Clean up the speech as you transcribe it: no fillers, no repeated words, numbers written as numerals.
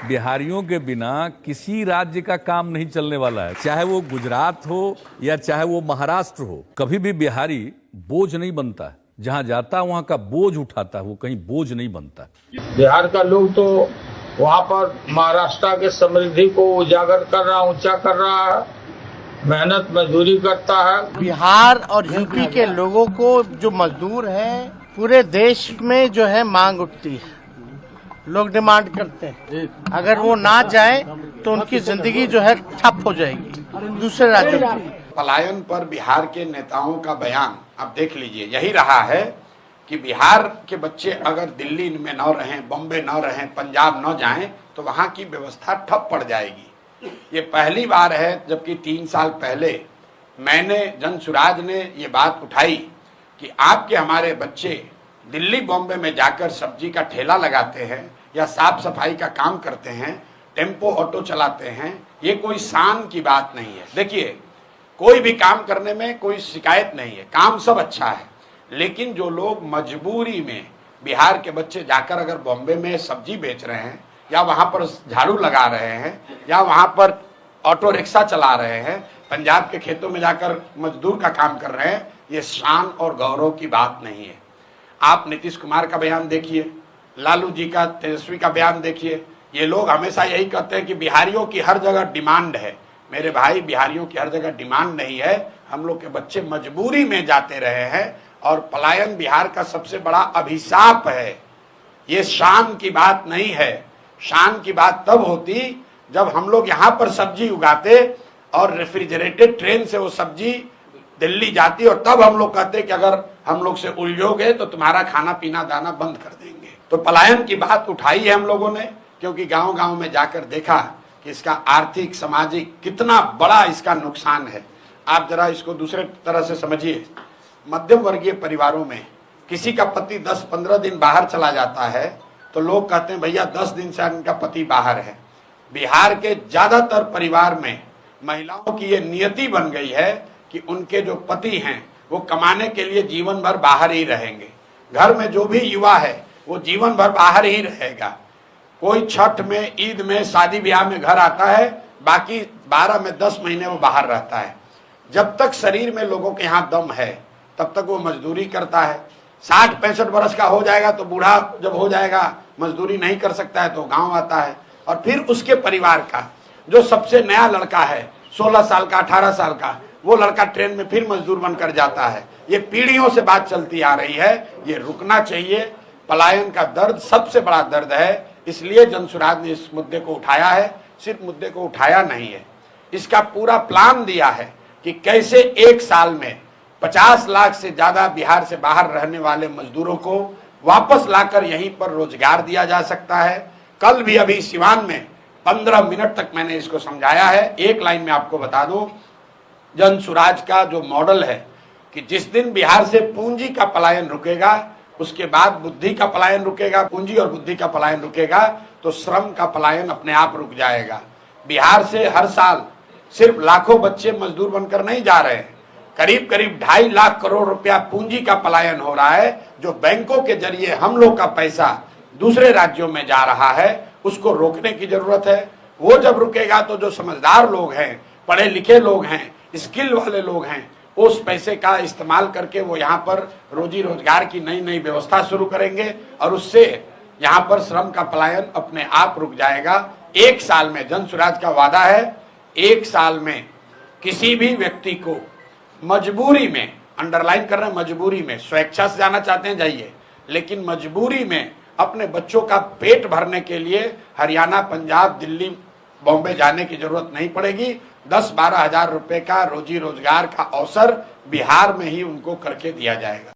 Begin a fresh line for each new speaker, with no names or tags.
बिहारियों के बिना किसी राज्य का काम नहीं चलने वाला है, चाहे वो गुजरात हो या चाहे वो महाराष्ट्र हो। कभी भी बिहारी बोझ नहीं बनता है, जहां जाता है वहां का बोझ उठाता है, वो कहीं बोझ नहीं बनता।
बिहार का लोग तो वहाँ पर महाराष्ट्र के समृद्धि को उजागर कर रहा, ऊंचा कर रहा है, मेहनत मजदूरी करता है।
बिहार और यूपी के लोगों को जो मजदूर हैं, पूरे देश में जो है मांग उठती है, लोग डिमांड करते हैं। अगर वो ना जाए तो उनकी जिंदगी जो है ठप हो जाएगी दूसरे राज्यों की।
पलायन पर बिहार के नेताओं का बयान आप देख लीजिए, यही रहा है कि बिहार के बच्चे अगर दिल्ली में न रहें, बॉम्बे न रहें, पंजाब न जाएं तो वहां की व्यवस्था ठप पड़ जाएगी। ये पहली बार है, जबकि 3 साल पहले मैंने जनसुराज ने ये बात उठाई कि आपके हमारे बच्चे दिल्ली बॉम्बे में जाकर सब्जी का ठेला लगाते हैं या साफ सफाई का काम करते हैं, टेम्पो ऑटो चलाते हैं। ये कोई शान की बात नहीं है। देखिए, कोई भी काम करने में कोई शिकायत नहीं है, काम सब अच्छा है, लेकिन जो लोग मजबूरी में बिहार के बच्चे जाकर अगर बॉम्बे में सब्जी बेच रहे हैं या वहां पर झाड़ू लगा रहे हैं या वहां पर ऑटो रिक्शा चला रहे हैं, पंजाब के खेतों में जाकर मजदूर का काम कर रहे हैं, ये शान और गौरव की बात नहीं है। आप नीतीश कुमार का बयान देखिए, लालू जी का, तेजस्वी का बयान देखिए। ये लोग हमेशा यही कहते हैं कि बिहारियों की हर जगह डिमांड है। मेरे भाई, बिहारियों की हर जगह डिमांड नहीं है। हम लोग के बच्चे मजबूरी में जाते रहे हैं और पलायन बिहार का सबसे बड़ा अभिशाप है। ये शान की बात नहीं है। शान की बात तब होती जब हम लोग यहाँ पर सब्जी उगाते और रेफ्रिजरेटेड ट्रेन से वो सब्जी दिल्ली जाती और तब हम लोग कहते कि अगर हम लोग से उलझोगे तो तुम्हारा खाना पीना दाना बंद कर देंगे। तो पलायन की बात उठाई है हम लोगों ने, क्योंकि गांव-गांव में जाकर देखा कि इसका आर्थिक, सामाजिक कितना बड़ा इसका नुकसान है। आप जरा इसको दूसरे तरह से समझिए। मध्यम वर्गीय परिवारों में किसी का पति 10-15 दिन बाहर चला जाता है तो लोग कहते हैं भैया 10 दिन से इनका पति बाहर है। बिहार के ज्यादातर परिवार में महिलाओं की ये नियति बन गई है कि उनके जो पति हैं वो कमाने के लिए जीवन भर बाहर ही रहेंगे। घर में जो भी युवा है वो जीवन भर बाहर ही रहेगा। कोई छठ में, ईद में, शादी ब्याह में घर आता है, बाकी 12 में 10 महीने वो बाहर रहता है। जब तक शरीर में लोगों के यहाँ दम है तब तक वो मजदूरी करता है। 60-65 वर्ष का हो जाएगा तो बूढ़ा जब हो जाएगा, मजदूरी नहीं कर सकता है तो गांव आता है। और फिर उसके परिवार का जो सबसे नया लड़का है, 16 साल का, 18 साल का, वो लड़का ट्रेन में फिर मजदूर बनकर जाता है। ये पीढ़ियों से बात चलती आ रही है, ये रुकना चाहिए। पलायन का दर्द सबसे बड़ा दर्द है, इसलिए जनसुराज ने इस मुद्दे को उठाया है। सिर्फ मुद्दे को उठाया नहीं है, इसका पूरा प्लान दिया है कि कैसे 1 साल में 50 लाख से ज्यादा बिहार से बाहर रहने वाले मजदूरों को वापस लाकर यहीं पर रोजगार दिया जा सकता है। कल भी अभी सिवान में 15 मिनट तक मैंने इसको समझाया है। एक लाइन में आपको बता दूं, जनसुराज का जो मॉडल है कि जिस दिन बिहार से पूंजी का पलायन रुकेगा, उसके बाद बुद्धि का पलायन रुकेगा। पूंजी और बुद्धि का पलायन रुकेगा तो श्रम का पलायन अपने आप रुक जाएगा। बिहार से हर साल सिर्फ लाखों बच्चे मजदूर बनकर नहीं जा रहे हैं, करीब करीब 2.5 लाख करोड़ रुपया पूंजी का पलायन हो रहा है, जो बैंकों के जरिए हम लोग का पैसा दूसरे राज्यों में जा रहा है। उसको रोकने की जरूरत है। वो जब रुकेगा तो जो समझदार लोग हैं, पढ़े लिखे लोग हैं, स्किल वाले लोग हैं, उस पैसे का इस्तेमाल करके वो यहाँ पर रोजी रोजगार की नई नई व्यवस्था शुरू करेंगे और उससे यहाँ पर श्रम का पलायन अपने आप रुक जाएगा। 1 साल में, जनसुराज का वादा है, 1 साल में किसी भी व्यक्ति को मजबूरी में, अंडरलाइन कर रहे हैं, मजबूरी में, स्वेच्छा से जाना चाहते हैं जाइए, लेकिन मजबूरी में अपने बच्चों का पेट भरने के लिए हरियाणा, पंजाब, दिल्ली, बॉम्बे जाने की जरूरत नहीं पड़ेगी। 10-12 हजार रुपए का रोजी रोजगार का अवसर बिहार में ही उनको करके दिया जाएगा।